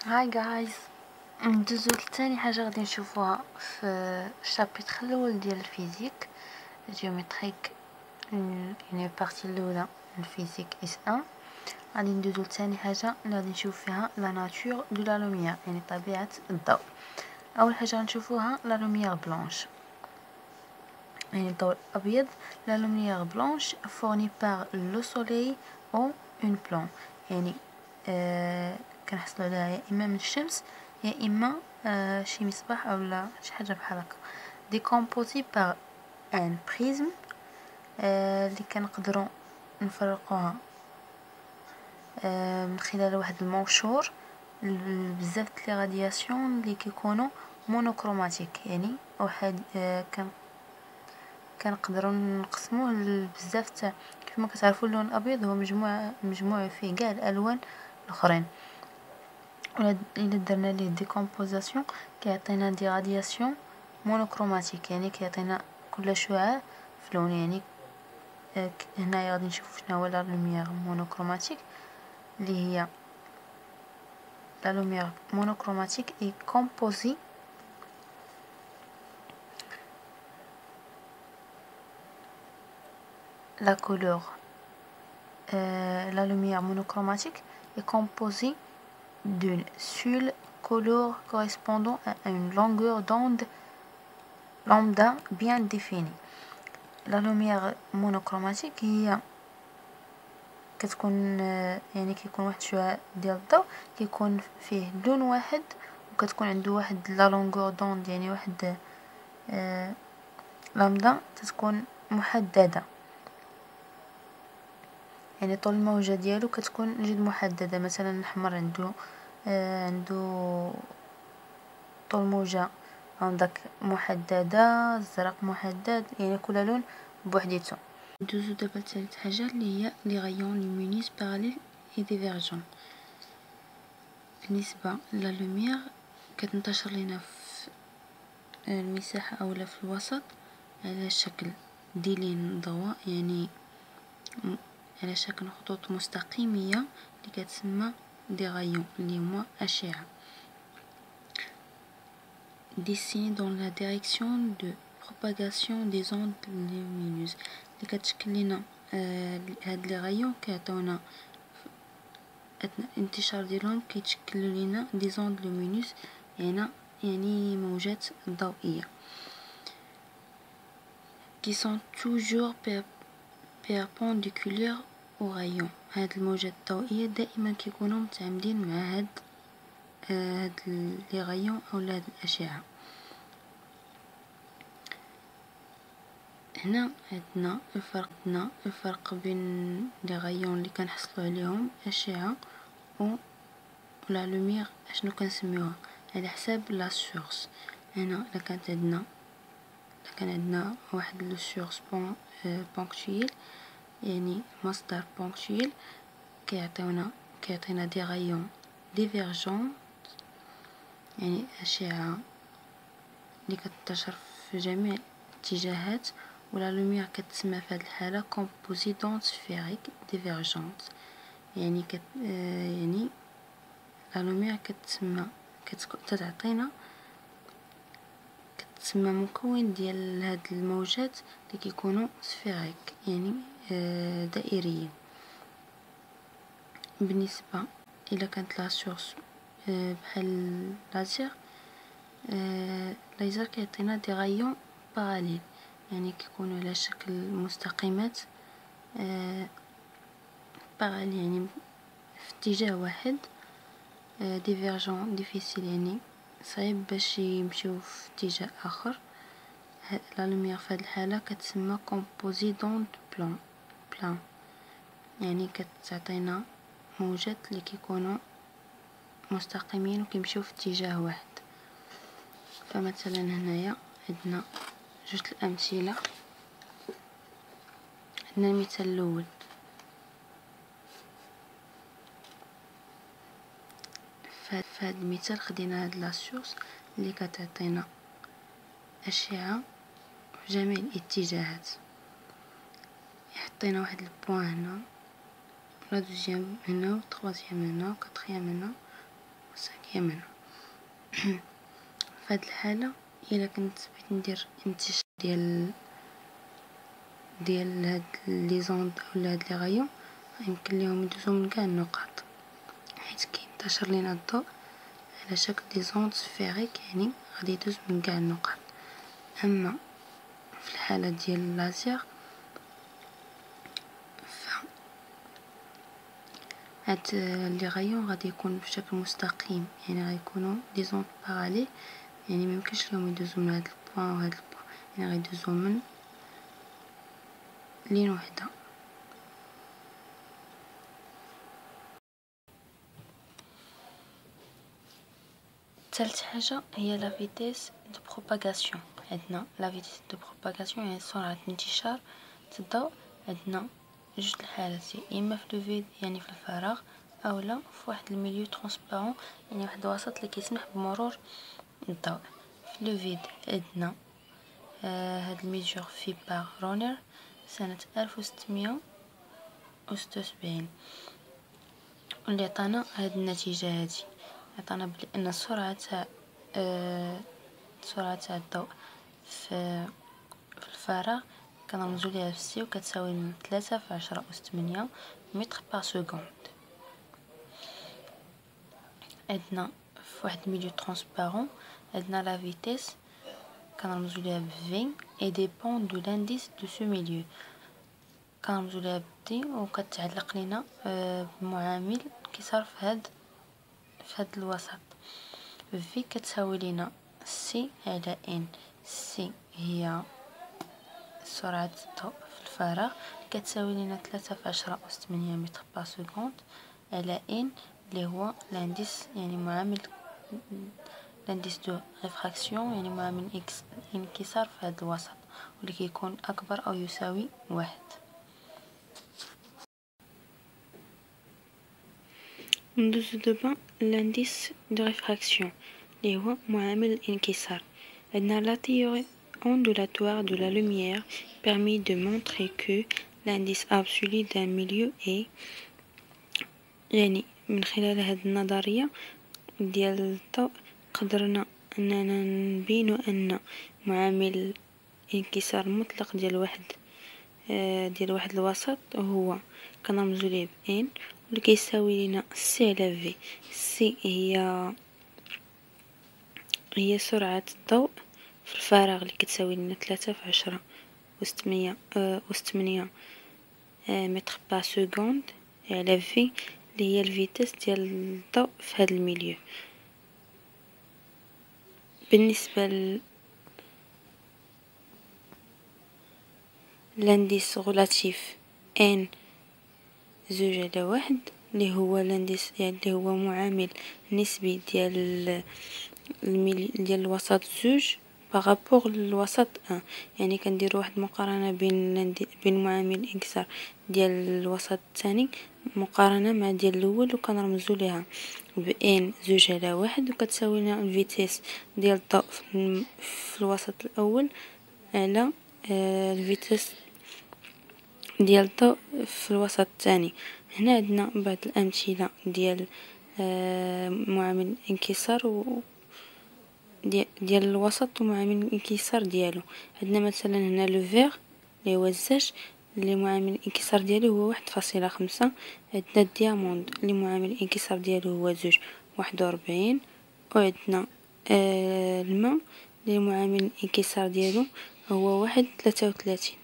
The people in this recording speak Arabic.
هاي جايز، ندوزو لتاني حاجة غادي نشوفوها في الشابيتر الاول ديال الفيزيك جيومتريك، يعني البارتي الاولى من الفيزيك اس 1. غادي ندوزو لتاني حاجة اللي غادي نشوف فيها لا ناتور دو لا لوميير، يعني طبيعة الضوء. اول حاجة غنشوفوها لا لوميير بلانش، يعني الضوء الابيض. لا لوميير بلانش فورني بار لو سوليل او اون بلون، يعني كنحصلوا عليها يا اما من الشمس يا اما شي مصباح اولا شي حاجه بحال هكا. ديكومبوزي بار ان بريزم، اللي كنقدروا نفرقوها من خلال واحد المنشور بزاف د لي رادياسيون اللي كيكونوا مونوكروماتيك، يعني واحد كنقدروا نقسموه لبزاف كيف ما كتعرفوا اللون الابيض هو مجموعه فيه كاع الالوان الاخرين. ولا الا درنا ليه ديكومبوزاسيون كيعطينا دي رادياسيون مونوكروماتيك، يعني كيعطينا كل شعاع في لون. يعني هنايا غادي نشوف شنو هو لا لوميير مونوكروماتيك، اللي هي لا لوميير مونوكروماتيك اي كومبوزي la couleur. La lumière monochromatique est composée d'une seule couleur correspondant à une longueur d'onde lambda bien définie. La lumière monochromatique هي كتكون يعني كيكون واحد الشعاع ديال الضوء كيكون فيه لون واحد، وكتكون عنده واحد لا لونغور دوند، يعني واحد لامدا تتكون محدده، يعني طول الموجة ديالو كتكون جد محدده. مثلا الاحمر عنده طول موجة عندك محدده، الزرق محدد، يعني كل لون بوحديته. ندوزو دابا لثالث حاجه اللي هي لي غايون لومينيس باراليل اي ديفيرجون. بالنسبه لا لوميير كتنتشر لينا في المساحه اولا في الوسط على شكل دي لين ضوء، يعني على شكل خطوط مستقيميه اللي كتسمى دي غايون اللي هما اشعه. dessinée dans la direction de propagation des ondes lumineuses، اللي كتشكل لنا هاد لي غايون كيعطيونا اثناء الانتشار ديالهم كيتشكلوا لنا دي زوند لومينوس، يعني موجات ضوئيه qui sont toujours perpendiculaires au rayon. هاد الموجات الضوئيه دائما كيكونوا متعامدين مع هاد لي غايون او هاد الاشعه. هنا عندنا الفرق بين لي غايون اللي كنحصلوا عليهم اشعه و لا لوميير اشنو كنسميوها على حساب لا سورس. هنا الا كان عندنا واحد لو سورس بونكتويل، يعني مصدر بونكتويل كيعطينا دي غايون ديفيرجون، يعني اشعه اللي كتنتشر في جميع الاتجاهات. ولا لوميير كتسمى في هذه الحاله كومبوزي دونت سفيريك ديفيرجونت، يعني يعني لا لوميير كتسمى مكون ديال هاد الموجات اللي كيكونوا سفيريك، يعني دائريين. بالنسبه الى كانت لا سورس بحال ليزر كيعطينا دي غايون باراليل، يعني كيكونوا على شكل مستقيمات باراليل، يعني في اتجاه واحد. ديفيرجون ديفيسيل، يعني صعيب باش يمشيو في اتجاه اخر. لا لوميير في هذه الحاله كتسمى كومبوزي دوند بلان، يعني كتعطينا موجات اللي كيكونوا مستقيمين وكيمشيو في اتجاه واحد. فمثلا هنايا عندنا جوج الامثله. عندنا المثال الاول، في هذا المثال خدينا هاد لا سورس اللي كتعطينا اشعه في جميع الاتجاهات. حطينا واحد البوان هنا، لا دوزيام هنا، و تروازيام هنا، و كاتريام هنا، و ثانية منه. في هاد الحالة إلا كنت بغيت ندير انتشار ديال هاد لي زوند اولا هاد لي غايون، يمكن ليهم يدوزو من كاع النقط، حيت كينتشر لينا الضوء على شكل دي زوند سفيريك، يعني غادي يدوز من كاع النقط. اما في الحالة ديال اللازير هاد لي غايون غادي يكون بشكل مستقيم، يعني غيكونوا دي زوند باراليل، يعني ميمكنش ليهم يدوزو من هاد البوان وهاد البوان، يعني غيدوزو من لين وحده. ثالث حاجه هي لا فيتيس دو بروباغاسيون. عندنا لا فيتيس دو بروباغاسيون يعني سرعه انتشار الضوء. عندنا جوج الحالات، اما في لو فيد يعني في الفراغ، اولا في واحد الميليو ترونسبارون يعني واحد الوسط اللي كيسمح بمرور الضوء. في لو فيد عندنا هاد الميجور في بار رونر سنة 1676 واللي عطانا هاد النتيجة هادي. عطانا بلي ان سرعة الضوء في الفراغ كنرمزو ليها في سي وكتساوي من 3 في 10 أس 8 متر بار سكوند. عندنا في واحد ميليو ترونسبارون عندنا لا فيتيس كنرمزو ليها ب في اي ديبون دو لانديس دو سو ميليو، كنرمزو ليها ب دي وكتعلق لينا بمعامل كيصار في هاد الوسط. في كتساوي لينا سي على ان. سي هي سرعة الضوء في الفراغ كتساوي لينا 3 في 10 أس 8 متر بار سكوند على ان اللي هو لانديس، يعني معامل لانديس دو ريفراكسيون، يعني معامل انكسار في هذا الوسط واللي كيكون اكبر او يساوي 1. ندوزو دابا لانديس دو ريفراكسيون اللي هو معامل الانكسار. عندنا لا théorie ondulatoire de la lumière permet de montrer que l'indice absolu d'un milieu est، يعني من خلال هذه النظرية ديال الضوء قدرنا اننا نبينو ان معامل الانكسار المطلق ديال واحد الوسط هو كنرمزو ليه ب ان واللي كيساوي لنا سي على في. سي هي سرعة الضوء في الفراغ اللي كتساوي لنا 3 في 10 أس 8 متر بار سكوند على في اللي هي الفيتيس ديال الضوء في هذا الميليو. بالنسبة لانديس غولاتيف ان زوج على واحد اللي هو لانديس، يعني اللي هو معامل نسبي ديال الوسط زوج بارابور للوسط ان، يعني كنديرو واحد المقارنة بين معامل الانكسار ديال الوسط الثاني مقارنة مع ديال الاول وكنرمزو ليها ب ان زوج على واحد وكتساوي لنا الفيتيس ديال الضوء في الوسط الاول على الفيتيس ديال الضوء في الوسط الثاني. هنا عندنا بعض الامثله ديال معامل الانكسار ديال الوسط ومعامل الانكسار ديالو. عندنا مثلا هنا لو فيغ اللي هو الزاج اللي معامل الانكسار ديالو هو 1.5. عندنا الدياموند اللي معامل الانكسار ديالو هو 2.41. وعندنا الماء اللي معامل الانكسار ديالو هو 1.33.